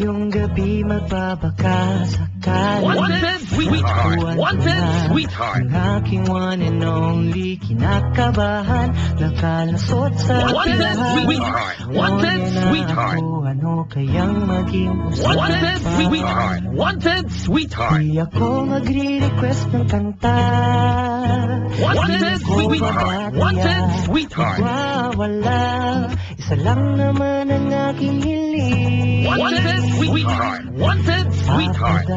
Ngayong gabi magbabaka sakali. Wanted sweetheart, wanted sweetheart. Ang aking one and only kinakabahan, nakalasot sa Wanted sweetheart, wanted sweetheart. Ano kayang maging Wanted sweetheart, wanted sweetheart. Di ako magre-request ng kanta. Wanted sweetheart, wanted sweetheart. Wala, isa lang naman ang aking hiling. Wanted sweetheart, wanted sweetheart.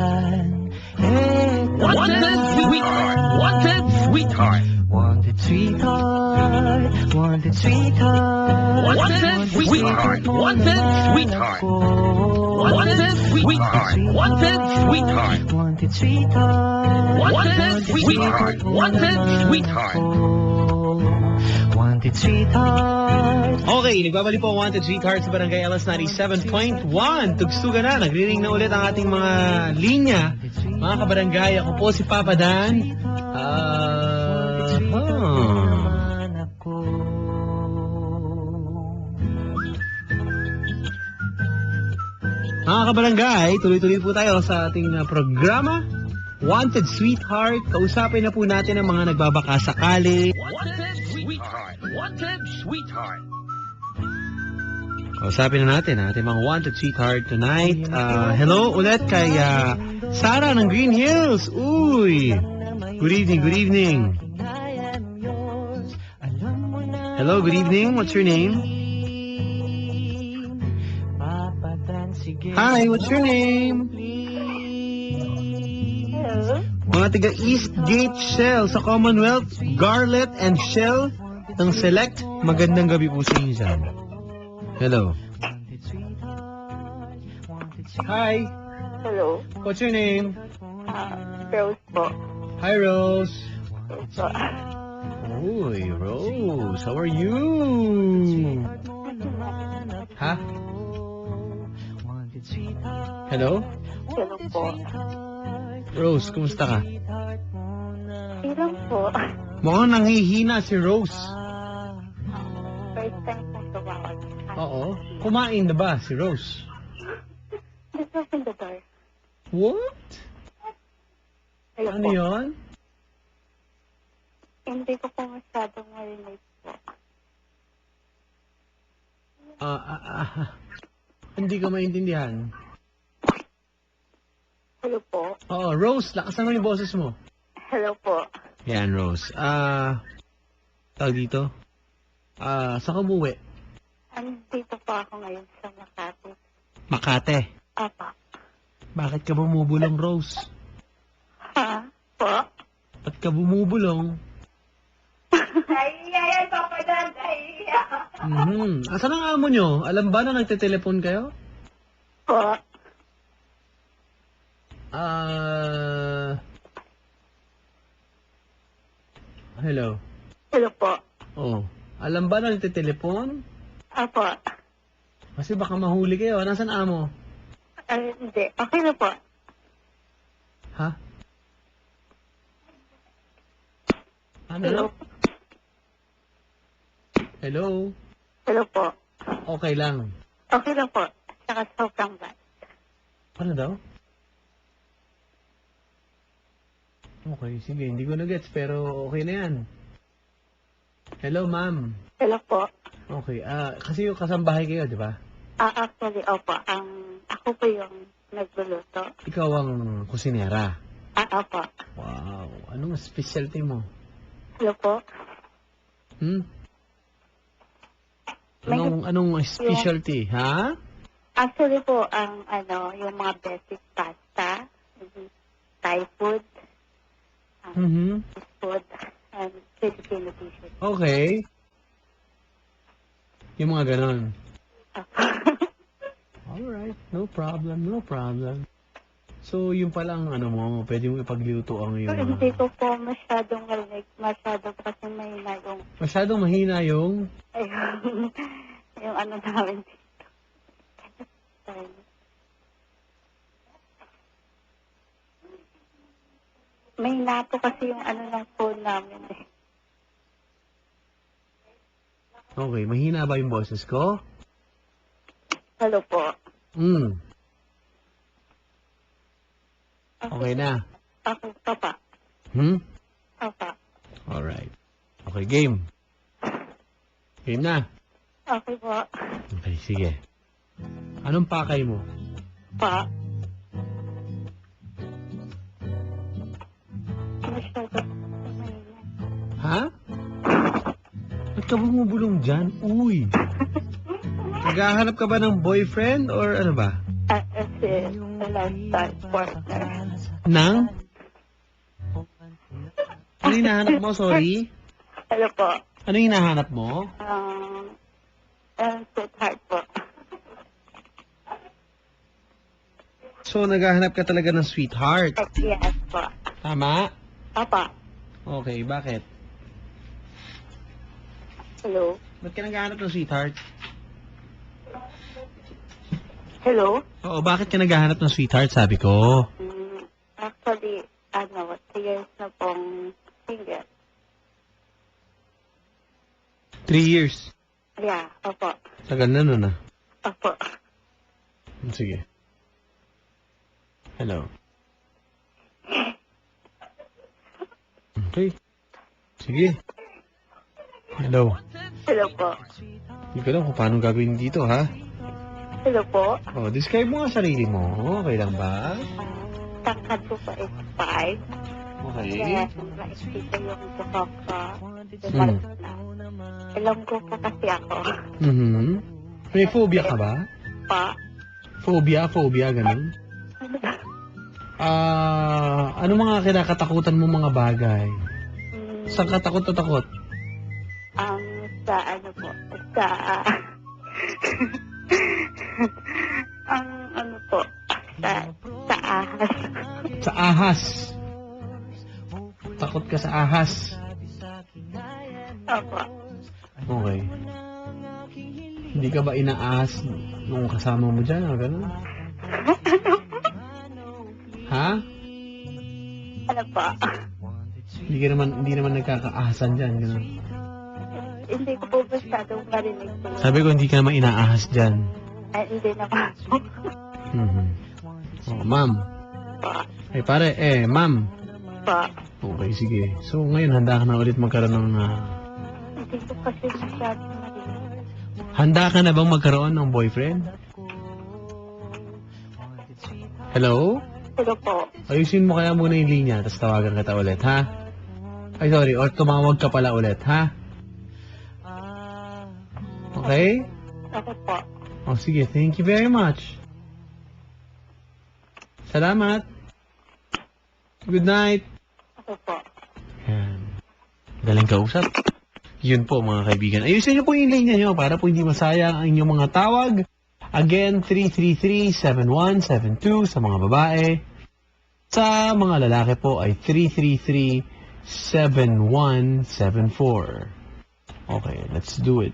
Wanted sweetheart, wanted sweetheart. Wanted sweetheart, wanted sweetheart. Wanted sweetheart, wanted sweetheart. Wanted sweetheart, wanted sweetheart. Wanted sweetheart, Wanted sweetheart, wanted sweetheart. Wanted sweetheart. Okay, nagbabalik po ang Wanted Sweetheart sa Barangay LS 97.1. Tugstugan na, nagre-ring na ulit ang ating mga linya. Mga kabarangay, ako po si Papa Dan. Mga kabarangay, tuloy-tuloy po tayo sa ating programa. Wanted Sweetheart, kausapin na po natin ang mga nagbabaka sakali. Wanted sweetheart, wanted sweetheart. Kausapin na natin ating mga Wanted Sweetheart tonight. Hello ulit kay Sarah ng Green Hills. Uy! Good evening, good evening. Hello, good evening. What's your name? Hi, what's your name? Hello? Mga taga Eastgate Shell sa Commonwealth, Garlet and Shell ng Select. Magandang gabi po sa inyo dyan. Hello. Hi. Hello? What's your name? Rose po. Hi, Rose. Rose po. Uy, Rose. How are you? Ha? Hello? Hello po. Rose, kumusta ka? Ilang po. Mukhang nanghihina si Rose. First time po tumawag. Oo. Kumain na ba si Rose? Just open the door. What? Hello Ano po. yun? Hindi ko po masyadong marinig po. Hindi ko maintindihan. Hello po. Oo, Rose, lakasan mo yung boses mo. Hello po. Yan, Rose. Tawag dito? Saan ka umuwi? Andito po ako ngayon sa Makati. Makate. Apa. Bakit ka bumubulong, Rose? Ha? Po? Ba't ka bumubulong? Nahiya yan, Papa Dan. Nahiya. Asan ang amo nyo? Alam ba na nagte-telepon kayo? Po? Hello. Hello po. Oh. Alam ba na nagte-telepon? Apa. Kasi baka mahuli kayo. Nasaan amo? Hindi. Okay na po. Ha? Ano? Hello. Hello? Hello po. Okay lang. Okay na po. Saka sobrang bad. Ano daw? Okay, sige. Hindi ko na-gets, pero okay na yan. Hello, ma'am. Hello po. Okay, kasi yung kasambahay kayo, di ba? Actually, opo. Ako po yung nagluluto. Ikaw ang kusinera. Opo. Wow. Anong specialty mo? Hello po. Anong specialty, ha? Actually po, yung mga basic pasta, Thai food, food, and Filipino dishes. Okay. Yung mga ganon. Alright, no problem, no problem. So, yung palang mo, pwede mo ipagluto ang So, yung... hindi ko po masyadong marinig. Masyadong kasi mahina yung... Masyadong mahina yung... yung namin dito. Mahina po kasi yung ng phone namin eh. Okay, mahina ba yung boses ko? Hello po. Okay na. Okay, papa. Papa. Alright. Okay, game. Game na. Okay po. Okay, sige. Anong pakay mo? Pa. Masyado. Ha? Ba't ka bumubulong dyan? Uy! Naghahanap ka ba ng boyfriend or ano ba? Kasi lifestyle partner. Nang? Ano hinahanap mo? Sorry? Ano po? Ano hinahanap mo? Sweetheart po. So, naghahanap ka talaga ng sweetheart. Yes po. Tama? Papa. Okay, bakit? Hello? Ba't ka naghahanap ng sweetheart? Hello? Oo, bakit ka naghahanap ng sweetheart? Sabi ko. Actually, 3 years na pong single. 3 years. Yeah, opo. Tagal na nun ah. Opo. Sige. Hello. Okay. Sige. Hello. Hello po. Hindi ko alam kung paano gagawin dito, ha? Hello po. Oh, describe mo nga sarili mo. Okay lang ba? Tangkad ko po is 5. Okay. Kaya nakikita yung buhok ko. Hmm. Ilonggo po kasi ako. Mhm. May phobia ka ba? Pa. Phobia, ganun? Ano mga kinakatakutan mo mga bagay? Saan ka takot na takot? Sa ano po? Sa... ano po? Sa ahas. Sa ahas. Takot ka sa ahas. Opo. Okay. Hindi ka ba inaahas nung kasama mo dyan o gano'n? Ha? Ano po? Hindi naman nagkakaahasan dyan, gano'n. Hindi ko po masyadong marinig po. Sabi ko hindi ka naman inaahas dyan. Ay, hindi naman po. Mhm. Oh, ma'am. Pa. Ay pare, ma'am. Pa. Okay, sige. So ngayon handa ka na ulit magkaroon ng... Hindi ko kasi masyadong marinig. Handa ka na bang magkaroon ng boyfriend? Hello? Hello po. Ayusin mo kaya muna yung linya, tapos tawagan kita ulit, ha? Ay, sorry, or tumawag ka pala ulit, ha? Okay? Okay po. Oh, sige, thank you very much. Salamat. Good night. Okay po. Yan. Galing kausap. Yun po, mga kaibigan. Ayusin niyo po yung linya niyo para po hindi masayang ang inyong mga tawag. Again, 333-7172 sa mga babae. Sa mga lalaki po ay 333-7174. Okay, let's do it.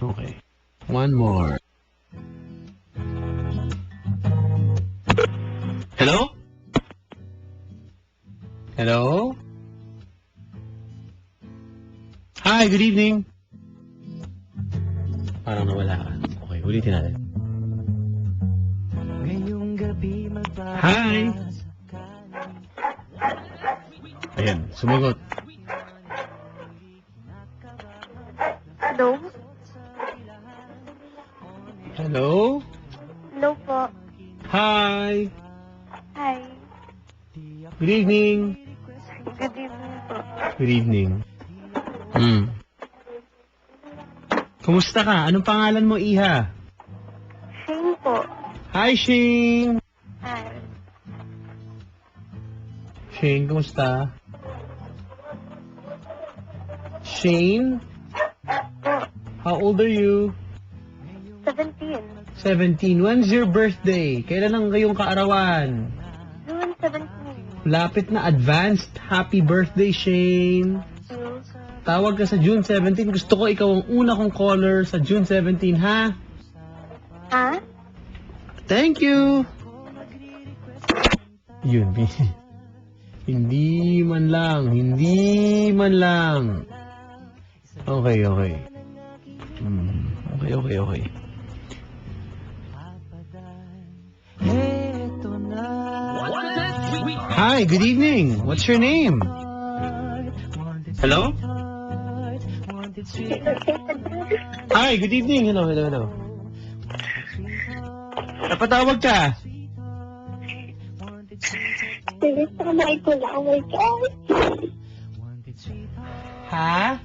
Okay. One more. Hello? Hello? Hi, good evening. Parang nawala ka. Okay, ulitin natin. Ngayong gabi Hi! Ayan, sumagot. Hello? Hello? Hello po. Hi! Hi. Good evening. Good evening po. Good evening. Kumusta ka? Anong pangalan mo, Iha? Shane po. Hi, Shane! Hi. Shane, kumusta? Shane? Po. How old are you? 17. 17. When's your birthday? Kailan ang kayong kaarawan? June 17. Lapit na advanced. Happy birthday, Shane. Tawag ka sa June 17. Gusto ko ikaw ang una kong caller sa June 17, ha? Ha? Thank you! Yun, hindi man lang. Okay. Okay. Eto na Hi, good evening. What's your name? Hello? Hi, good evening. Hello. Napatawag ka? Tinitry ko lang. Oh my God. Ha?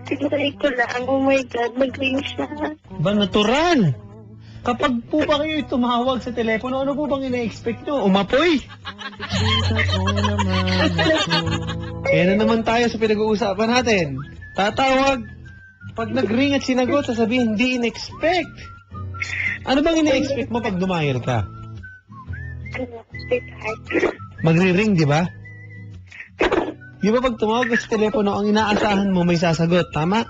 Tinitry ko lang. Oh my God. Mag-ring siya. Ba, natural. Kapag po ba kayo tumawag sa telepono, ano po bang ina-expect nyo? Umapoy? Kaya na naman tayo sa pinag-uusapan natin. Tatawag. Pag nag-ring at sinagot, sasabihin, hindi in-expect. Ano bang ina-expect mo pag dumayal ka? Ano, sweetheart. Magri-ring, di ba? Di ba pag tumawag ka sa telepono, ang inaasahan mo may sasagot, tama?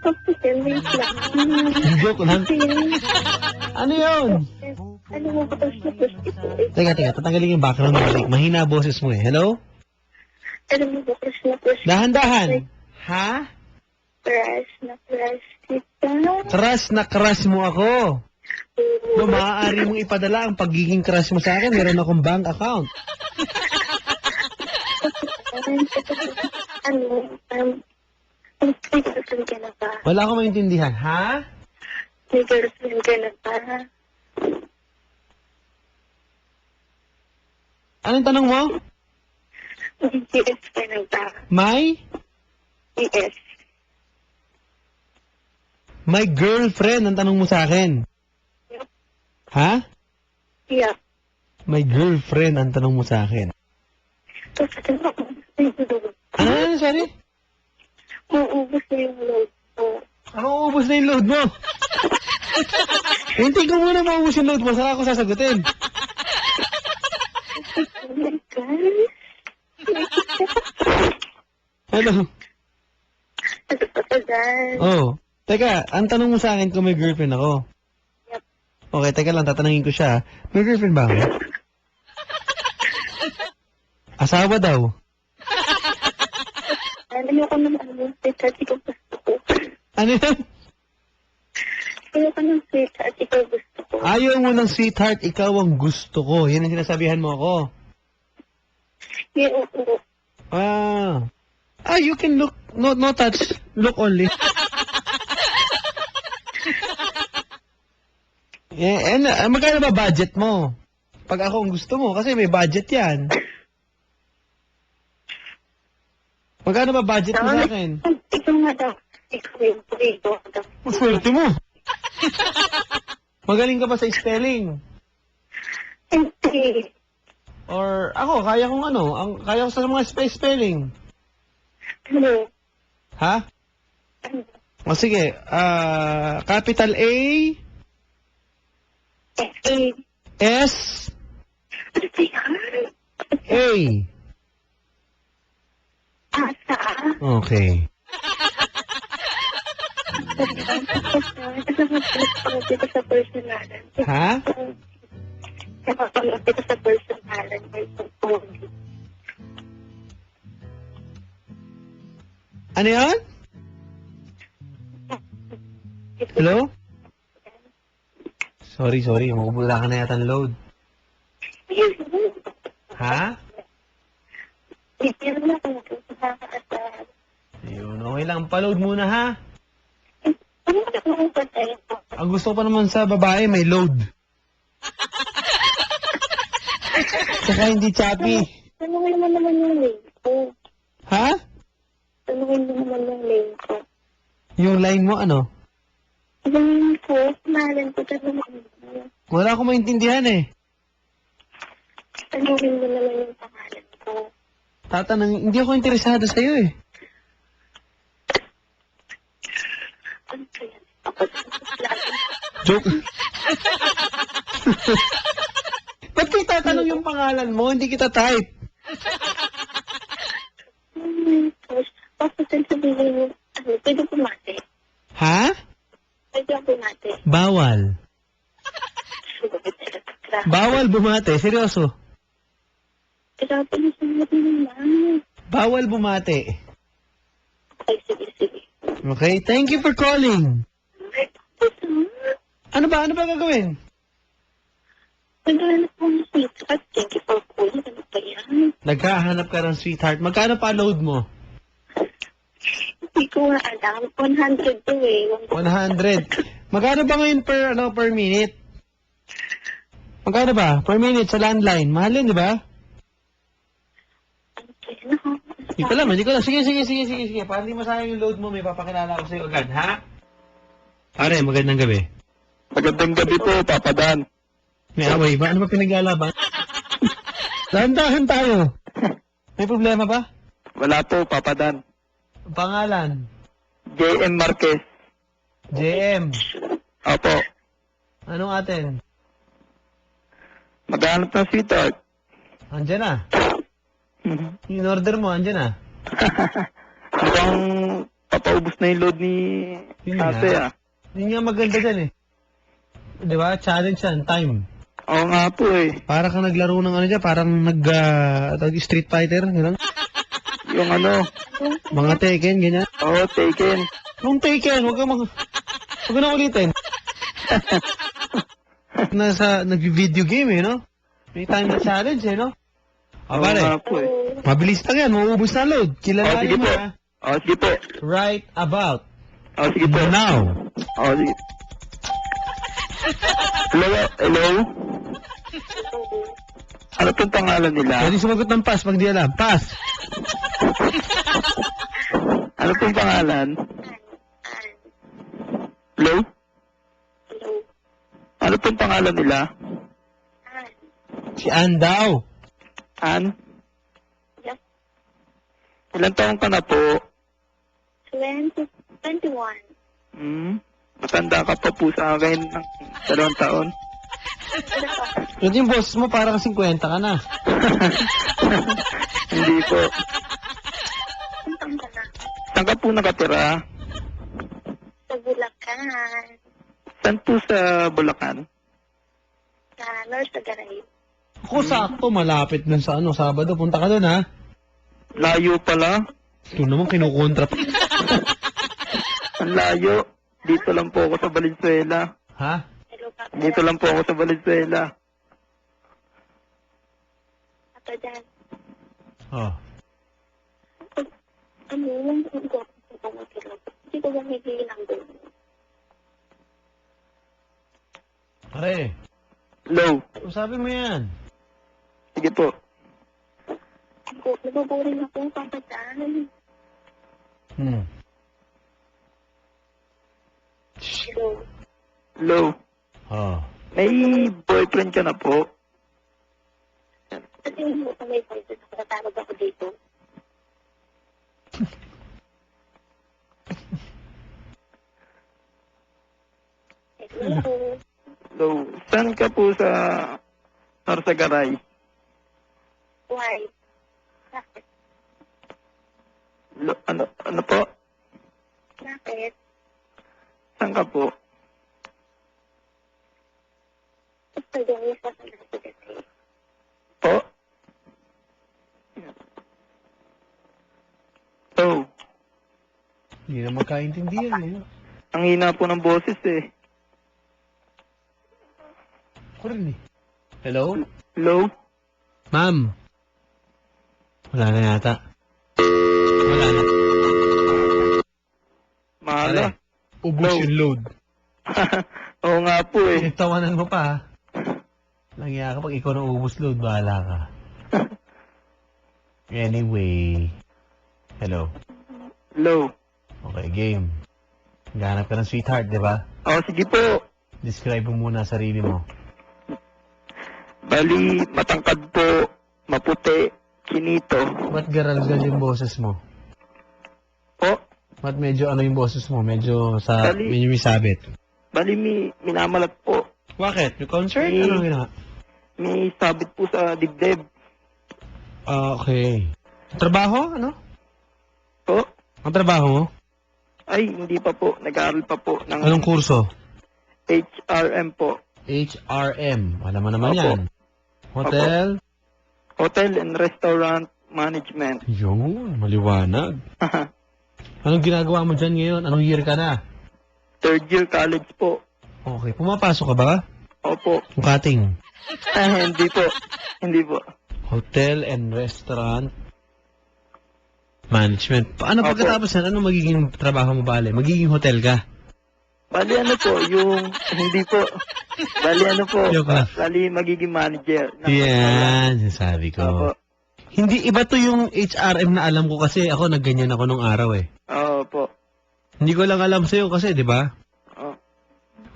Tapos yun, wait lang. Joke lang. Ano yun? Ano mo ba tapos na prostitute? Teka, tatanggalin yung background music. Mahina boses mo eh. Hello? Ano mo ba tapos na prostitute? Dahan-dahan. Ha? Crush na crush kita. Crush na crush mo ako. No, maaari mong ipadala ang pagiging crush mo sa akin. Meron akong bank account. May girlfriend ka na ba? Wala akong maintindihan. Ha? May girlfriend ka na ba? Anong tanong mo? May GS ka na ba? May? GS. My girlfriend ang tanong mo sa akin. Ha? Yeah. My girlfriend ang tanong mo sa akin. Tapos ano ako? May load. Ano? Sorry? Uubos na yung load ko. Ano ubos na yung load mo? Hintay ko muna maubos yung load mo. Saka ako sasagutin. Oh my God. Ano? Ano pa ka dyan? Oh. Teka, ang tanong mo sa akin kung may girlfriend ako. Yep. Okay, teka lang, tatanungin ko siya. May girlfriend ba ako? Asawa daw. Ayoko ng sweetheart, ikaw gusto ko. Ano yan? Ayoko ng sweetheart, ikaw gusto ko. Ayaw mo ng sweetheart, ikaw ang gusto ko. Yan ang sinasabihan mo ako. Yeah, oo. You can look, no touch, look only. Yeah, and magkano ba budget mo? Pag ako ang gusto mo, kasi may budget yan. Magkano ba budget mo sa akin? Ikaw nga daw. Ikaw yung purigo. Swerte mo. Magaling ka ba sa spelling? Hindi. Or ako, kaya kong kaya ko sa mga spelling. Ano? Ha? Ano? O sige, capital A, S, Ano ba yan? A. Asa? Okay. Nakapanood ko sa personalan. Ha? Nakapanood ko sa personalan. Ano yan? Hello? Sorry. Mabubula ka na yata ng load. Ha? Bigyan mo na kung nakakaasal. Ayun, okay lang. Paload muna, ha? Ano ka naman patay ko? Ang gusto ko pa naman sa babae, may load. Saka hindi choppy. Tanungin mo naman yung link ko. Ha? Tanungin mo naman yung link ko. Yung line mo, ano? Yung ko, mahalan ko tanungin mo. Wala akong maintindihan eh. Tanungin mo naman yung pangalan ko. Tatanang, hindi ako interesado sa'yo eh. Ano ka yan? Ako Joke. Ba't kayo tatanong yung pangalan mo? Hindi kita type. Tapos sabihin mo, pwede pumate. Ha? Pwede ako pumate. Bawal. Bawal bumate. Seryoso. Kaya pwede sabihin naman. Bawal bumate. Okay, sige. Okay? Thank you for calling. Ano ba gagawin? Naghahanap po ng sweetheart. Thank you for calling. Ano ba yan? Naghahanap ka ng sweetheart. Magkano pa load mo? Hindi ko nga alam. 100 to eh. 100. Magkano ba ngayon per minute? Magkano ba? Per minute sa landline. Mahal yun, di ba? Hindi ko alam. Sige. Para hindi masayang yung load mo, may papakilala ko sa'yo agad, ha? Pare, magandang gabi. Magandang gabi po, Papa Dan. May away ba? Ano ba pinaglalaban? Dahan-dahan tayo. May problema ba? Wala po, Papa Dan. Pangalan? JM Marquez. JM. Opo. Anong atin? Maghanap ng sweetheart. Andyan na. In order mo, andyan na. Mukhang papaubos na yung load ni Yun nga. ate ah. Yun nga maganda dyan eh. Di ba? Challenge yan. Time. Oo nga po eh. Para kang naglaro ng ano dyan, parang Street Fighter, gano'n. Yung ano, Mga Tekken, ganyan. oo, Taken. Nung Tekken, huwag ka na ulitin. Nag-video game eh, no? May time na challenge eh, no? Oo nga Pare, po eh. mabilis lang yan, mauubos na load. Sige Kilalanin mo po. ha. Sige po. Right about Sige po. now. Sige. Hello? Ano pong pangalan nila? Pwede sumagot ng pass pag di alam. Pass. Ano pong pangalan? Hello? Hello. Ano pong pangalan nila? Si Ann daw. Ann? Yes. Ilan taong ka na po? 21. Matanda ka pa po sa akin ng 2 taon. Yun yung boses mo, parang 50 ka na. Hindi po. Ang tanda na. Saan ka po nakatira? Sa Bulacan. Saan po sa Bulacan? Sa North Tagaray. Ako sakto, malapit dun sa Sabado. Punta ka dun, ha? Layo pala. Ito naman, kinukontra pa. Ang layo. Dito lang po ako sa Valenzuela. Ha? Hello, Papa. Dito lang po ako sa Valenzuela. Papa Dan. Oh. Ano yung kung ko hindi ko bumibili ng doon. Pare, Hello. sabi mo yan. Sige po. Nabuburing ako, Papa Dan. Hello. Hello. Oh. May boyfriend ka na po? Kasi hindi mo may pwede na natatawag ako dito. Hello. Hello. Saan ka po sa Narsagaray? Why? Bakit? Ano po? Bakit? Saan ka po? Gusto doon sa Tagaray. Po? Oh, Hindi na magkaintindihan eh. ang hina po ng boses eh. Ako rin eh. Hello? Hello? Ma'am. Wala na yata. Wala na. Mahala. Ubus Hello? yung load. Oo nga po eh. Pinagtawanan mo pa ha. Langya ka pag ikaw na ubus load, bahala ka. Anyway. Hello. Hello? Okay, game. Gahanap ka ng sweetheart, di ba? Sige po. Describe mo muna sarili mo. Bali, matangkad po, maputi, kinito. Ba't garalgal yung boses mo? Po? Ba't medyo yung boses mo? Medyo Dali. medyo may sabit. Bali, minamalat po. Bakit? Yung concert? Eh, Ano ginawa? May sabit po sa dibdib. Okay. Trabaho? Ano? Po? Ang trabaho mo? Ay, hindi pa po. Nag-aaral pa po ng Anong kurso? HRM po. HRM. Alam mo naman Opo. yan. Hotel? Hotel and Restaurant Management. Yun, maliwanag. Anong ginagawa mo dyan ngayon? Anong year ka na? 3rd year college po. Okay, pumapasok ka ba? Opo. Bukating. Hindi po. Hindi po. Hotel and restaurant management. Paano Opo. pagkatapos yan? Ano magiging trabaho mo, bale? Magiging hotel ka? Bali ano po, hindi po. Bali ano po, Joke lang. bali magiging manager. Yan, sabi Opo. ko. Hindi, iba to yung HRM na alam ko kasi ako nagganyan ako nung araw eh. Opo. Hindi ko lang alam sa'yo kasi, di ba? Oh.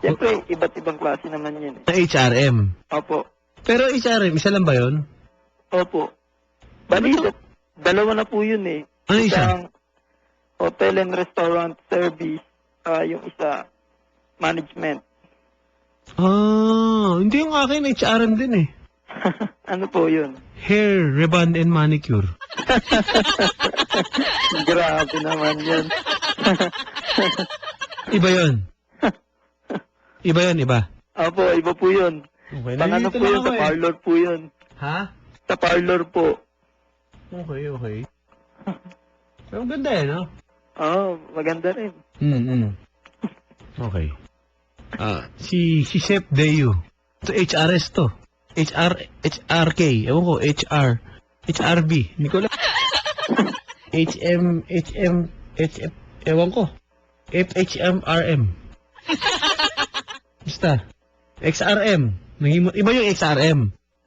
Siyempre, iba't ibang klase naman yun. Na HRM. Opo. Pero HRM, isa lang ba yun? Opo. Bali, dalawa na po yun eh. Ano isa? Isang hotel and restaurant service, yung isa, management. Hindi yung akin, HRM din eh. Ano po yun? Hair, rebond, and manicure. Grabe naman yun. Iba yun. Iba yun, iba. Opo, iba po yun. Okay, Pang ano po yun, sa parlor po yun. Ha? Sa parlor po. Okay, okay. Pero ang ganda eh, no? Oo, maganda rin. Okay. Si Chef Deyu. Ito HRS to. HRK. Ewan ko, HRB. Hindi ko alam. HM, ewan ko. FHMRM. Basta. XRM. Iba yung XRM.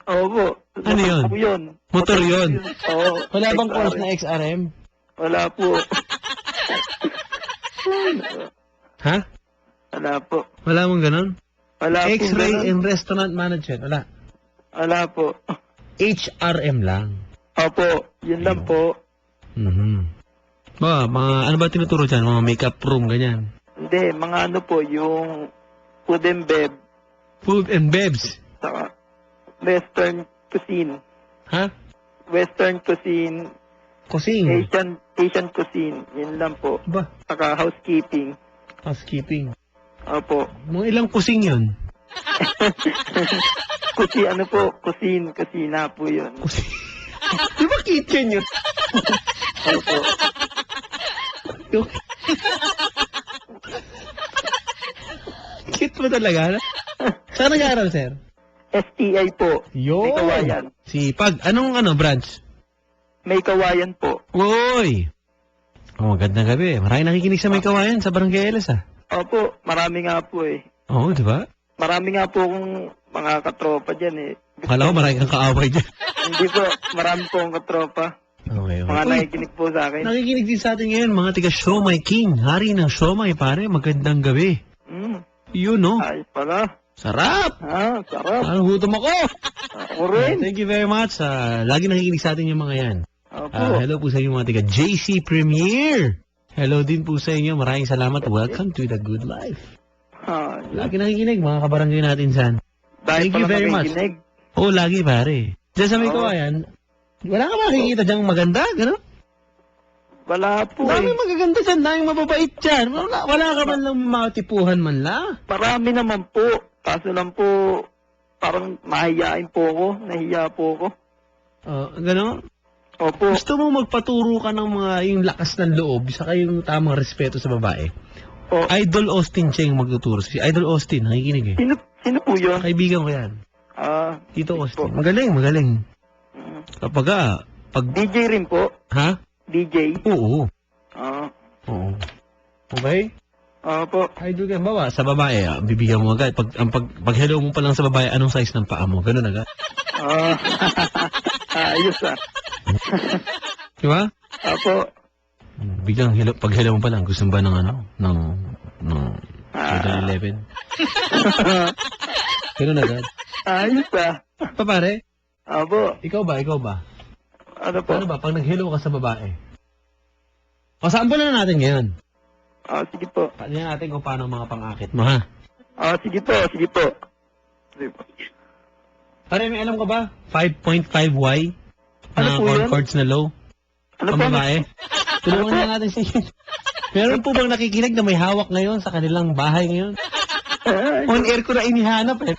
Opo. Ano yun? Po yun. Motor yun. Oo. Wala bang XR. course na XRM? Wala po. Ha? Wala po. Wala mong ganun? Wala po. X-ray ganun. and restaurant management. Wala. Wala po. HRM lang. Opo. Yun lang po. Ano ba tinuturo dyan? Mga makeup room, ganyan. Hindi, mga ano po, yung food and bev, Food and bevs. saka western cuisine. Ha? Western cuisine, Kusing. Asian cuisine. Yun lang po. Ba? Saka housekeeping. Housekeeping. Opo. Mga ilang kusing yun? Ano po, kusina po yun. Kusing. Di ba kitchen yun? Opo. Cute mo talaga, no? Saan nag-aaral, sir? STI po. Yo! May kawayan. Si Pag. Anong branch? May kawayan po. Uy! Oh, magandang gabi. Maraming nakikinig sa May Kawayan sa Barangay LS, ah. Opo, marami nga po eh. Oo, di ba? Marami nga po akong mga katropa dyan eh. Akala ko maraming kang kaaway dyan. Hindi po, marami po akong katropa. Okay, Mga Uy, nakikinig po sa akin. nakikinig din sa atin ngayon, mga tiga Siomay King. Hari ng Siomay, pare. Magandang gabi. Yun, no? Ayos pala. Sarap! Sarap. Ano, gutom ako! Ako rin. Thank you very much. Lagi nakikinig sa atin yung mga yan. Opo. Hello po sa inyo mga tiga JC Premier. Hello din po sa inyo. Maraming salamat. Welcome to the good life. Lagi nakikinig mga kabarangay natin san. Dahil Thank you pala very much. nakikinig. Oo, lagi pare. Diyan sa May Oo. Kawayan, wala ka makikita dyang maganda, gano'n? Wala po Daming eh. magaganda dyan, daming mababait dyan. Wala ka man lang matipuhan man la. Marami naman po. Kaso lang po, parang mahihain po ako. Nahiya po ako. Gano'n? Opo. Gusto mo magpaturo ka ng mga yung lakas ng loob, saka yung tamang respeto sa babae. O, Idol Austin Cheng magtuturo. Si Idol Austin, nakikinig eh. sino po yun? Kaibigan ko yan. Tito sige Austin. po. Magaling, magaling. Mm. Pag, DJ rin po. ha? DJ. Oo. Ah, Oo. Okay? Opo. Idol ka, bawa, sa babae, bibigyan mo agad. Pag hello mo pa lang sa babae, anong size ng paa mo? Ganun agad. Ayos Di ba? Opo. Biglang hello, pag hello mo pa lang, gusto mo ba ng Idol 11? Ganun agad. Ayos Pare, Opo. ikaw ba? Ano po? Ano ba, pag nag-hello ka sa babae? O, sample na natin ngayon. Sige po. Tingnan natin kung paano mga pang-akit mo, ha? Sige po. Sige po. Pare, may alam ka ba? 5.5Y Ano na po yun? chords na low. Ano Ang po? babae. Tulungan na natin si... Meron po bang nakikinig na may hawak ngayon sa kanilang bahay ngayon? On air ko na inihanap eh.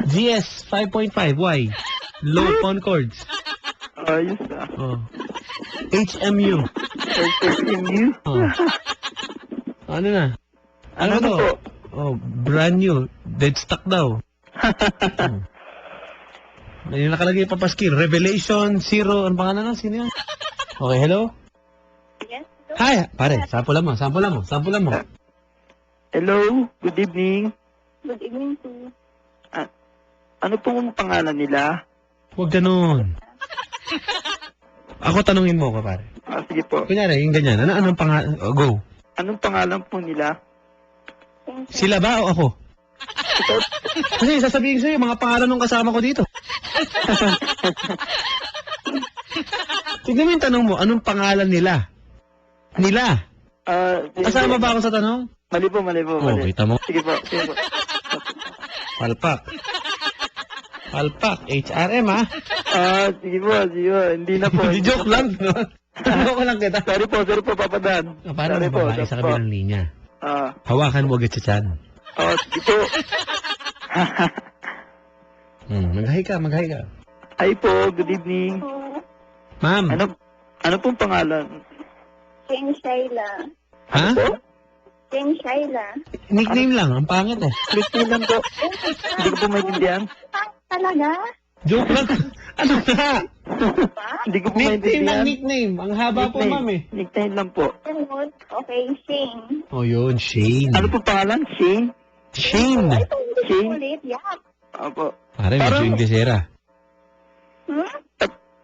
GS 5.5Y. Low phone chords. Ayos Oh. HMU. HMU? Oh. Ano na? Ano Ano to? po? Oh, brand new. Dead stock daw. May nakalagay pa paskil. Revelation Zero. Ano pangalan nun? Sino yan? Okay, hello? Yes. Hi! Pare, sampulan mo. Hello, good evening. Good evening to. Ano pong pangalan nila? Huwag ganun. Ako tanungin mo ko, pare. Sige po. Kunyari, yung ganyan. Anong pangalan? Oh, go. Anong pangalan po nila? Sila ba o ako? Kasi sasabihin sa'yo, mga pangalan ng kasama ko dito. Tignan mo yung tanong mo, anong pangalan nila? Nila. Kasama ba ako sa tanong? Mali po. Oh, kita mo. Sige po. Palpak. HRM ha? Sige po. Hindi na po. Hindi joke lang. No? Joke lang kita. Sorry po, Papadan. Paano Sorry mo babae sa kabilang linya? Ah, Hawakan mo agad sa tiyan. sige po. Maghay ka. Hi po, good evening. Ma'am. Ano pong pangalan? Jane Shaila. Ha? Jane Shaila. Nickname lang. Ang pangit eh. Christine lang po. Hindi ko po maintindihan. Talaga? Joke lang. Ano na? Hindi ko po Nickname maintindihan. lang, nickname. Ang haba po, ma'am eh. Nickname lang po. Ganun. Okay, Shane. Oh, yun. Shane. Ano po pangalan? Shane? Shane. Shane? Ulit, yeah. Opo. Pare, medyo yung desera.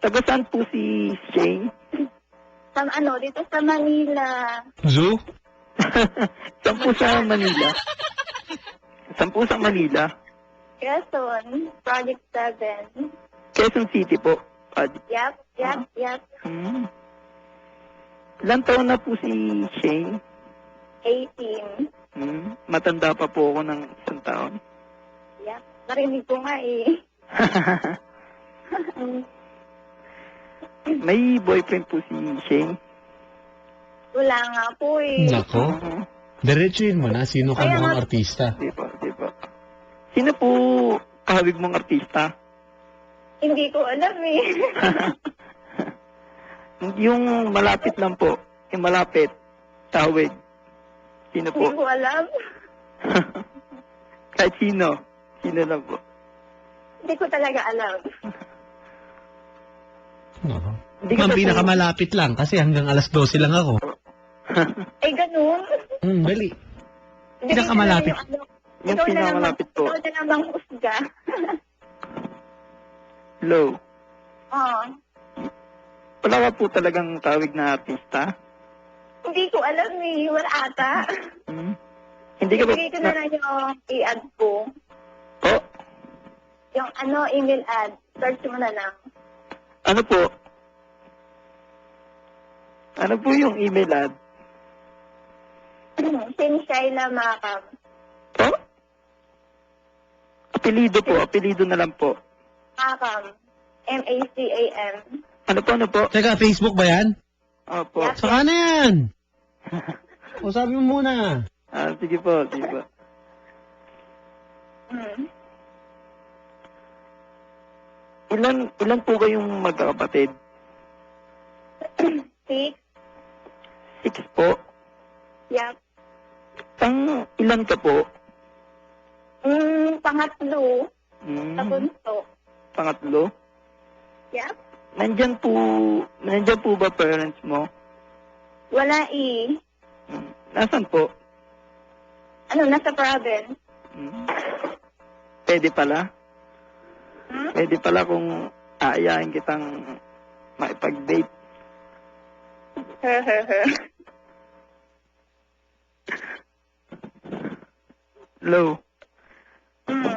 Taga saan po si Shane? Dito sa Manila. Zoo? Saan po sa Manila? Quezon, Project 7. Quezon City po. Yep. Ilan taon na po si Shane? 18. Matanda pa po ako ng isang taon. Yep. Narinig ko nga eh. May boyfriend po si Shane? Wala nga po eh. Nako. Diretsuhin mo na. Sino ka mga artista? Di po. Sino po kahawig mong artista? Hindi ko alam eh. Yung malapit lang po. Yung malapit. Tawid. Sino po? Hindi ko alam. Kahit sino. Sino lang po. Hindi ko talaga alam. Nako. Hindi ka Ma'am, pa- pinakamalapit lang kasi hanggang alas 12 lang ako. Eh, ganun. Dali. Pinakamalapit. Yung pinakamalapit po. Ikaw na namang usga. Hello. Oo. Wala ka po talagang tawig na artista? Hindi ko alam eh. Wala ata. Hindi ka ba... Ibigay ko na lang yung i-add ko. Oh, Yung email ad. Search mo na lang. ano po? Ano po yung email ad? Sin Shaila Macam. Oh? Apelido na lang po. Macam. M-A-C-A-M. Ano po? Teka, Facebook ba yan? Opo. Yep. Saka na yan. O sabi mo muna. Sige po. Ilan po kayong magkakapatid? 6. 6 po. Yep. Ilan ka po? Pangatlo. Sa bunso. Pangatlo? Yep. Nandyan po ba parents mo? Wala eh. Nasaan po? Nasa province. Pwede pala? Pwede pala kung aayain kitang makipag-date. Hello?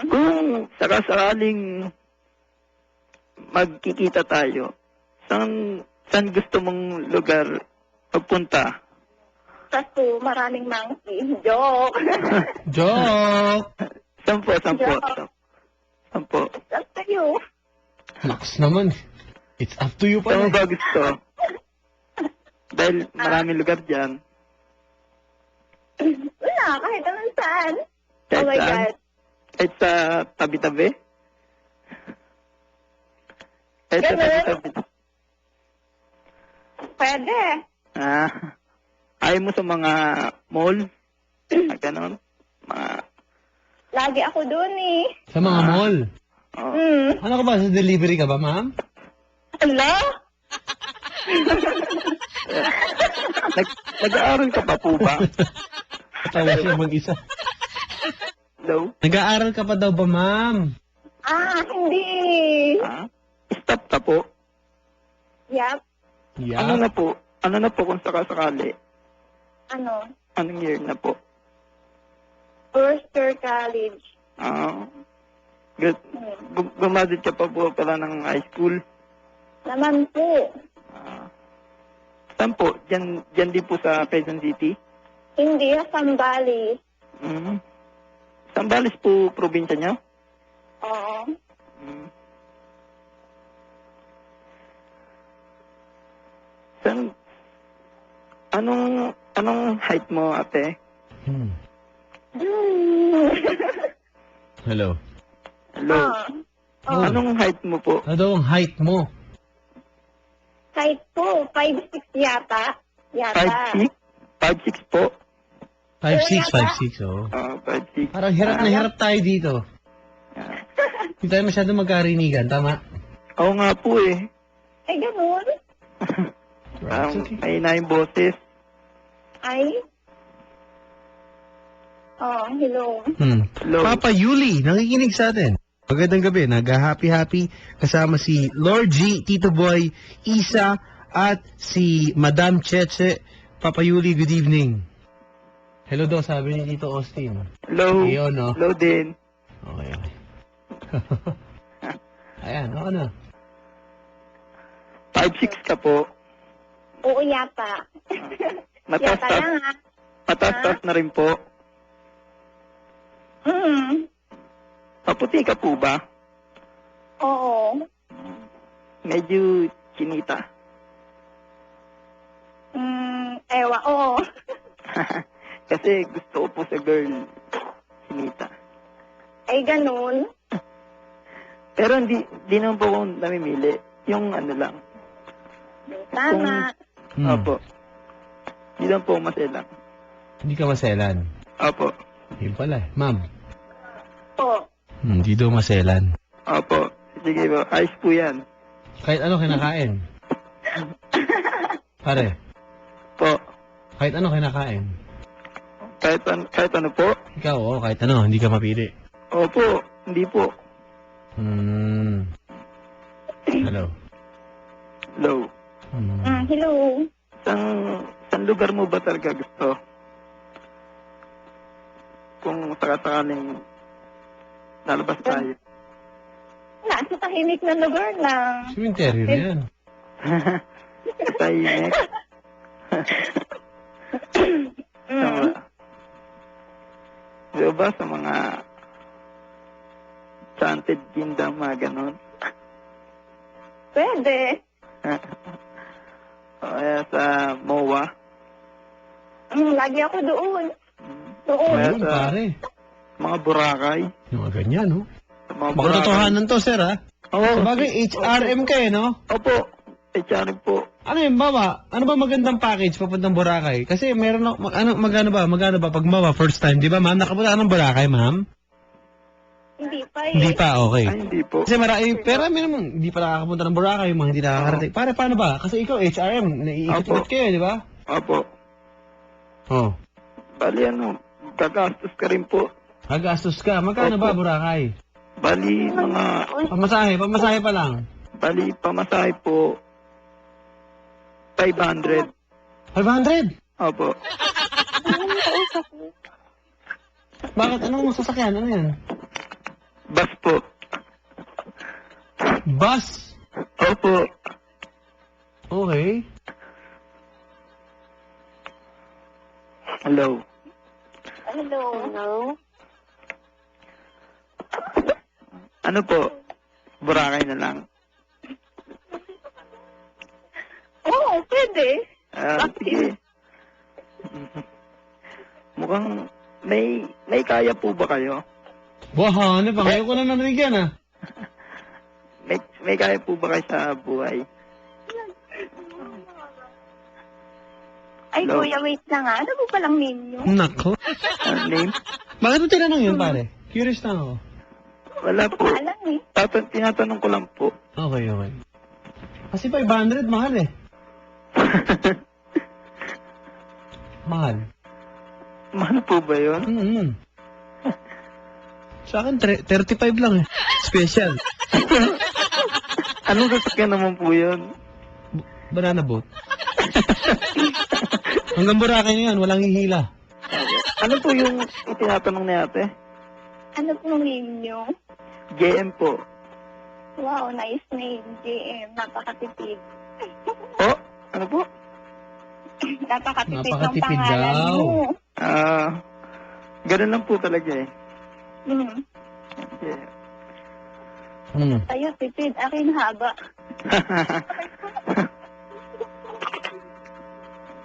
Kung sakasakaling magkikita tayo, saan gusto mong lugar pagpunta? Kaso maraming monkey. Joke. Joke! Saan po? It's up to you. Naks naman. It's up to you Saan mo pa. ba gusto? Dahil maraming lugar dyan. Wala, kahit naman saan. Kahit Oh my saan? God. Kahit sa tabi-tabi? Kahit sa Ganun. tabi-tabi? Pwede. Ayaw mo sa mga mall? Ganon? Mga Lagi ako doon eh. Sa mga mall. Hmm. Ano ka ba? Sa delivery ka ba, ma'am? Ala? Nag-aaral ka pa po ba? Tawa siya mag-isa. Hello? Nag-aaral ka pa daw ba, ma'am? Hindi. Ha? Stop ka po. Yap. Ano na po? Ano na po kung sakasakali? Ano? Anong year na po? First year college. Good. Gumadit ka pa po pala ng high school. Naman po. Saan po? Diyan din po sa Quezon City? Hindi, Sambales. Sambales po probinsya niyo? Oo. Saan? Anong height mo, ate? Hello. Hello? Oh. Anong height mo po? Ano daw ang height mo? Height po, 5'6" yata. 5'6"? 5'6" po? 5'6", 5'6", oh. 5'6". Parang hirap na hirap tayo dito. Hindi tayo masyado magkarinigan, tama? Oo nga po eh. Ganun. May na yung boses. Ay? Hello. Hello? Papa Yuli, nakikinig sa atin. Magandang gabi, nag-happy-happy kasama si Lord G, Tito Boy, Isa, at si Madam Cheche. Papa Yuli, good evening. Hello daw, sabi ni Tito Austin. Hello? Ayun, no? Hello din. Okay. Ayan, ano? 5'6" ka po. Oo, yata. Yata lang ha. Mataas na rin po. Paputi ka po ba? Oo. Medyo chinita. Ewa, oo. Kasi gusto ko po sa girl, chinita. Ay, ganun. Pero di naman po ako namimili. Yung ano lang. Tama. Opo. Di lang po maselang. Hindi ka maselan. Opo. Yun pala, ma'am. Po. Hindi daw maselan. Opo. Sige po. Ayos po yan. Kahit ano kinakain. Pare, Po. kahit ano kinakain. Kahit ano po? Ikaw, kahit ano, hindi ka mapili. Opo. Hindi po. Hello. Hello. Hello. Saan lugar mo ba talaga gusto? Kung sakasakaling lalabas tayo. Nasa tahimik na lugar lang. Cemetery na yan. Tayo next. Di ba sa mga chanted kingdom, mga ganon? Pwede. O kaya sa MOA. Lagi ako doon. Doon. Kaya Ayun, sa pare. mga Boracay. Yung mga ganyan, no? Sa mga Baka totohanan to, sir, ha? Oo. Sabagay, HRM ka, eh, no? Opo. HRM po. Ano yun, Mama? Ano ba magandang package papuntang Boracay? Kasi meron ako, magkano ba pag Mama first time, di ba, ma'am? Nakapunta ka ng Boracay, ma'am? Hindi pa eh. Hindi pa, okay. Ay, hindi po. Kasi marami, pero may naman, hindi pa nakakapunta ng Boracay, yung mga hindi nakakarating. Pare, paano ba? Kasi ikaw, HRM, naiikot-ikot Opo. kayo, di ba? Opo. Oh. Bali ano, gagastos ka rin po. Gagastos ka. Magkano Opo. ba, Boracay? Bali mga, Pamasahe pa lang. bali pamasahe po, 500. 500? Opo. Bakit? Anong sasakyan? Ano yan? Bus po. Bus? Opo. Okay. Hello. Hello. Hello. Ano po? Boracay na lang. Oo, pwede. Sige. Mukhang may kaya po ba kayo? Wah, ano ba? Kayo ko na narinig yan, ah. May kaya po ba kayo sa buhay? Ay, Hello? kuya, wait lang ha. Ano po palang menu? Nako. Name? Bakit mo tinanong yun, pare? Curious na ako. Wala po. Alam eh. Tinatanong ko lang po. Okay. Kasi 500, mahal eh. Mahal. Mahal po ba yun? Mm-hmm. Sa akin, 35 lang eh. Special. Anong sasakyan naman po yun? Banana boat. Hanggang Boracay na yan, walang hihila. Ano po yung itinatanong ni ate? Ano pong name nyo? JM po. Wow, nice name, JM. Napakatipid. Oh, ano po? Napakatipid ng Napakatipid pangalan daw. mo. Ganun lang po talaga eh. Hmm. Yeah. Tayo, tipid. Akin haba.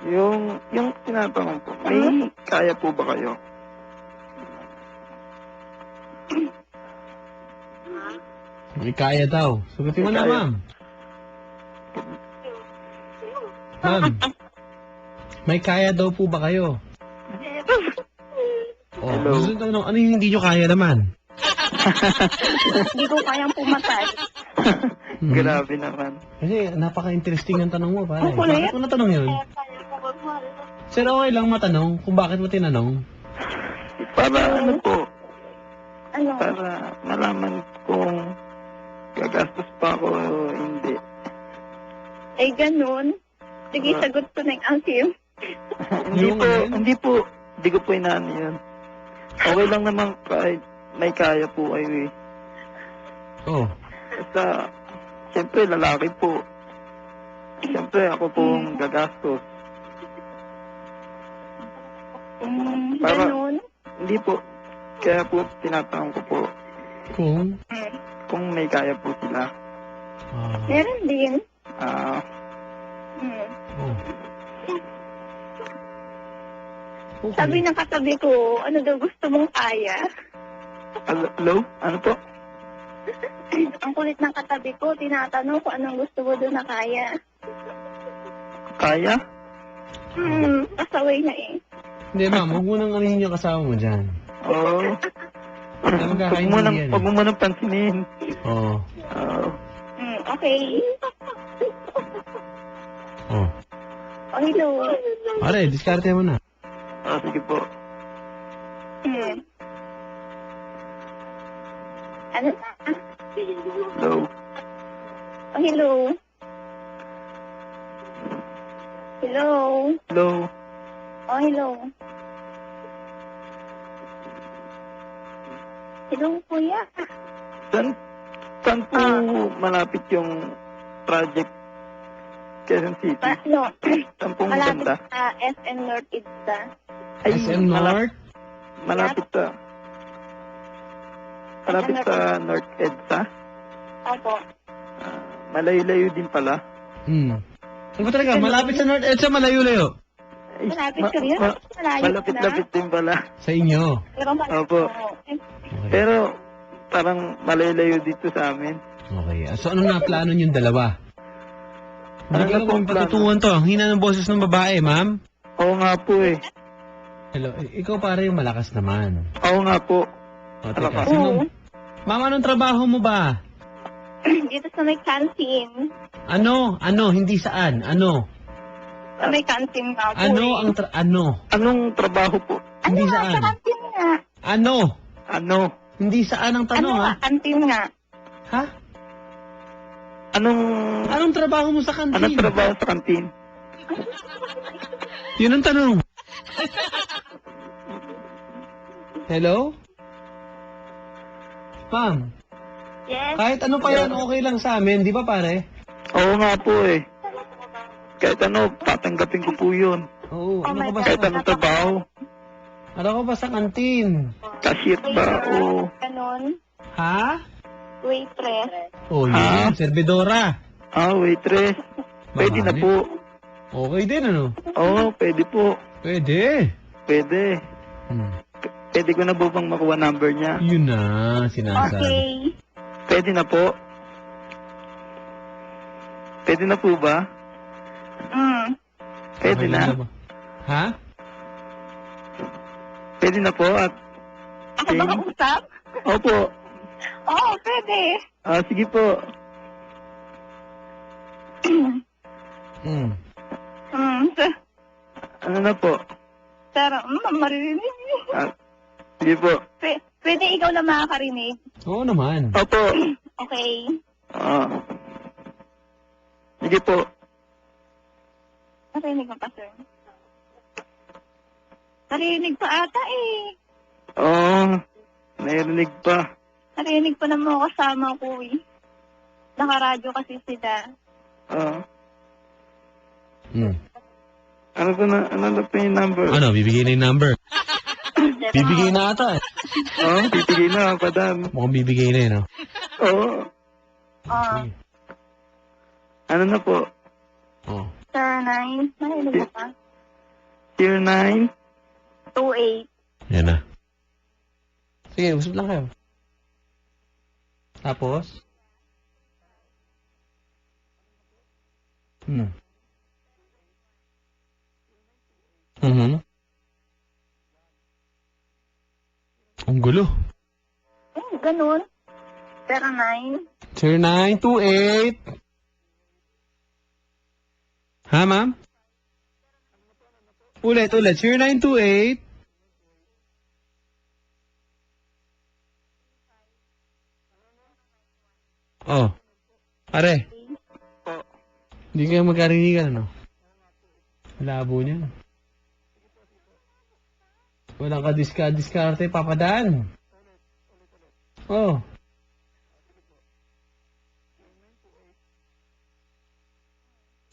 yung tinatanong po, may kaya po ba kayo? May kaya daw. Sugutin mo na, Kaya. ma'am. Ma'am, may kaya daw po ba kayo? Oh, Hello. gusto tanong, ano yung hindi nyo kaya naman? Hindi ko kayang pumatay. Hmm. Grabe naman. Kasi napaka-interesting ng tanong mo, pare. Ang kulit. Bakit mo natanong yun? Sir, okay lang matanong kung bakit mo tinanong. Para ano po, Ano? para malaman kung gagastos pa ako o hindi. Ay, ganun. Sige, sagot ko na yung answer. Hindi po, hindi ko po inaano yun. Okay lang naman kahit may kaya po kayo eh. Oh. Basta, siyempre lalaki po. Siyempre ako pong gagastos. Para- Ganun. Hindi po. Kaya po tinatanong ko po Kung? kung may kaya po sila. Meron din. Hmm. Oh. Okay. Sabi ng katabi ko, ano daw gusto mong kaya? Hello? Ano po? Ang kulit ng katabi ko, tinatanong ko anong gusto mo doon na kaya. Kaya? Pasaway na eh. Hindi, ma'am. Huwag mo nang anihin yung kasama mo dyan. Oo. Hindi magkakaintindihan eh. Huwag mo nang pansinin. Oo. Oo. Okay. Oh. Oh, hello. Pare, diskarte mo na. Sige po. Ano na? Hello? Oh, hello. Hello. Hello? Oh, hello. Hello, kuya. Saan po malapit yung project Quezon City? No. Saan pong Malapit ganda? sa SM North Idsa. SM North? Malapit sa North EDSA? Opo. Malayo-layo din pala. Ano ba talaga? Malapit sa North Edsa, malayo-layo. Ay, Malapit ka rin? Malayo malapit-lapit din pala. Sa inyo. Pero malayo. Opo. Okay. Pero parang malayo-layo dito sa amin. Okay. So, ano na plano yung dalawa? Ano Hindi na ko po naman ang plano? patutuhan to. Ang hina ng boses ng babae, ma'am. Oo nga po eh. Hello. Ikaw pare yung malakas naman. Oo nga po. O, teka. Malakas. Sino? Ma'am, anong trabaho mo ba? Dito sa may canteen. Ano? Hindi saan? Ano? Sa may canteen nga po. Ano eh. ang ano? Anong trabaho po? Ano Hindi nga, saan? sa canteen nga. Ano? Ano? Hindi saan ang Ano tanong, nga, ha? canteen nga. Ha? Anong trabaho mo sa kantin? Anong trabaho sa kantin? Yun ang tanong. Hello? Ma'am, Yes. kahit ano pa yan, okay lang sa amin, di ba pare? Oo nga po eh. Kahit ano, tatanggapin ko po yun. Oo, Oh ano my ka ba God. Kahit anong trabaho. Ano ka ba sa kantin? Cashier ba o... Ganon. Ha? Waitress. Oh, yun, servidora. waitress. Pwede na Mamali. po. Okay din, ano? Oo, pwede po. Pwede. Pwede. Pwede ko na po bang makuha number niya? Yun na, sinasabi. Okay. Pwede na po. Pwede na po ba? Pwede Okay na. lang ba? Ha? Pwede na po at Ako ba kausap? Opo. Oo, pwede. Sige po. Mm. Ano na po? Pero, maririnig. Sige po. Pwede ikaw na makakarinig. Oo naman. Opo. Okay. Sige po. Narinig mo pa, sir? Narinig pa ata eh. Narinig pa. Narinig pa ng mga kasama ko eh. Nakaradyo kasi sila. Mm. Ano na po yung number? Ano, bibigay na yung number. Bibigay na ata eh. Bibigay na, padam. Mukhang bibigay na yun, no? Oo. Ano na po? Oh. Sir 9. Narinig mo pa? 09? 28. Yan na. Sige, usap lang kayo. Tapos? Ang gulo. Ganun. Sir 9. 0928. Ha, ma'am? Ulit. 0928. Oh. Pare. Hindi kayo magkarinigan, ano? Labo niya. Walang kadiskarte, papadaan. Oh.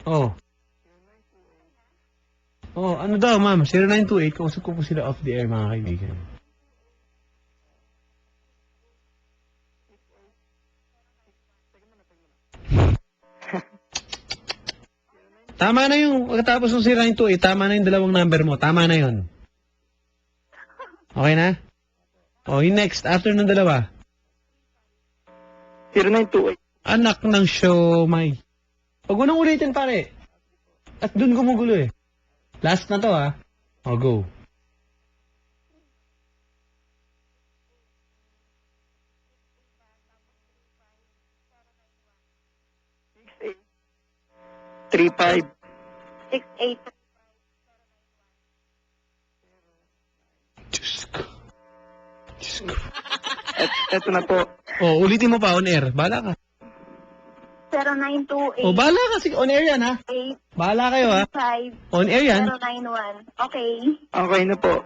Oh. Oh, ano daw, ma'am? 0928. Kausap ko po sila off the air, mga kaibigan. Tama na yung, pagkatapos ng 0928, tama na yung dalawang number mo. Tama na yun. Okay na? Oh, yung next, after ng dalawa. 0928. Anak ng siomay. Huwag mo nang ulitin, pare. At dun gumugulo eh. Last na to, ha? O, go. Three five. 68. Diyos ko. Eto na po. Oh, ulitin mo pa on air. Bahala ka. 0928. Oh, bahala ka. Sige, on air yan, ha? 8. Bahala kayo, ha? 5. On air yan. 091. Okay. Okay na po.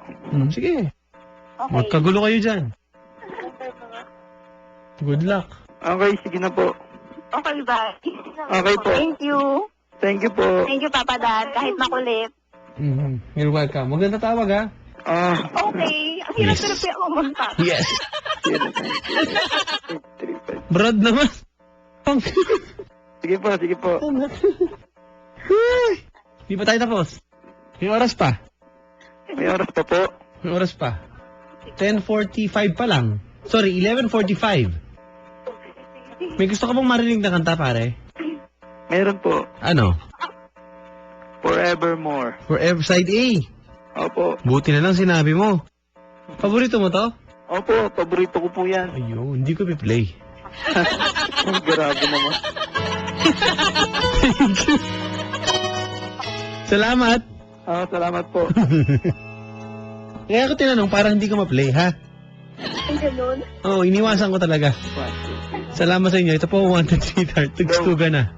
Sige. Okay. Magkagulo kayo dyan. Good luck. Okay, sige na po. Okay, bye. Okay po. Thank you. Thank you po. Thank you, Papa Dad. Kahit makulit. You're welcome. Huwag na tatawag, ha? Okay. Ang hirap-hirap kaya kumunta. Yes. 0928. Broad naman. Sige po. Di pa tayo tapos. May oras pa. May oras pa po. May oras pa. 10:45 pa lang. Sorry, 11:45. May gusto ka bang marinig na kanta, pare? Meron po. Ano? Forevermore. Forever Side A. Opo. Buti na lang sinabi mo. Paborito mo to? Opo, paborito ko po yan. Ayun, hindi ko pi-play. Grabe naman. Salamat. Salamat po. Kaya ako tinanong, parang hindi ko ma-play, ha? Ang ganun. Oo, iniwasan ko talaga. Salamat sa inyo. Ito po, Wanted Sweetheart. Tugstugan na.